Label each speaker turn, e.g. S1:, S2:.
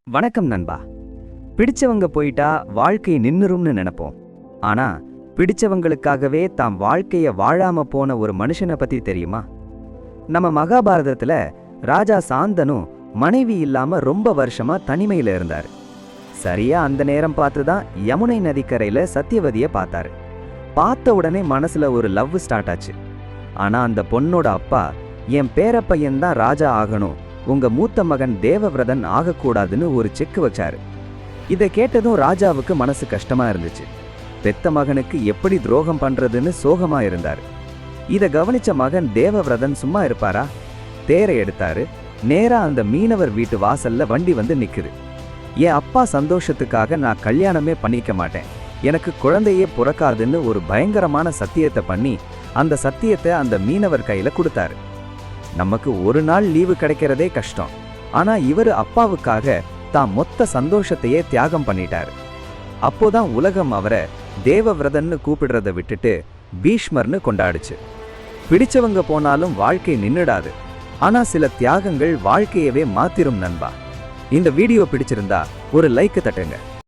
S1: வணக்கம் நண்பா. பிடிச்சவங்க போயிட்டா வாழ்க்கை நின்னுரும்னு நினைப்போம். ஆனா பிடிச்சவங்களுக்காகவே தாம் வாழ்க்கைய வாழாம போன ஒரு மனுஷனை பத்தி தெரியுமா? நம்ம மகாபாரதத்துல ராஜா சாந்தனும் மனைவி இல்லாம ரொம்ப வருஷமா தனிமையில இருந்தாரு. சரியா அந்த நேரம் பார்த்துதான் யமுனை நதிக்கரையில சத்தியவதிய பார்த்தாரு. பார்த்த உடனே மனசுல ஒரு லவ் ஸ்டார்ட் ஆச்சு. ஆனா அந்த பொண்ணோட அப்பா, என் பேரப்பையன் தான் ராஜா ஆகணும், உங்க மூத்த மகன் தேவவிரதன் ஆகக்கூடாதுன்னு ஒரு செக் வச்சாரு. இதை கேட்டதும் ராஜாவுக்கு மனசு கஷ்டமா இருந்துச்சு. பெத்த மகனுக்கு எப்படி துரோகம் பண்றதுன்னு சோகமா இருந்தாரு. இதை கவனிச்ச மகன் தேவவிரதன் சும்மா இருப்பாரா? தேரை எடுத்தாரு. நேரா அந்த மீனவர் வீட்டு வாசல்ல வண்டி வந்து நிக்குது. என் அப்பா சந்தோஷத்துக்காக நான் கல்யாணமே பண்ணிக்க மாட்டேன், எனக்கு குழந்தையே பிறக்காதுன்னு ஒரு பயங்கரமான சத்தியத்தை பண்ணி அந்த சத்தியத்தை அந்த மீனவர் கையில கொடுத்தாரு. நமக்கு ஒரு நாள் லீவு கிடைக்கிறதே கஷ்டம். ஆனா இவரு அப்பாவுக்காக தான் மொத்த சந்தோஷத்தையே தியாகம் பண்ணிட்டாரு. அப்போதான் உலகம் அவரை தேவவிரதன்னு கூப்பிடுறத விட்டுட்டு பீஷ்மர்னு கொண்டாடுச்சு. பிடிச்சவங்க போனாலும் வாழ்க்கை நின்னுடாது. ஆனா சில தியாகங்கள் வாழ்க்கையவே மாத்திரும் நண்பா. இந்த வீடியோ பிடிச்சிருந்தா ஒரு லைக் தட்டுங்க.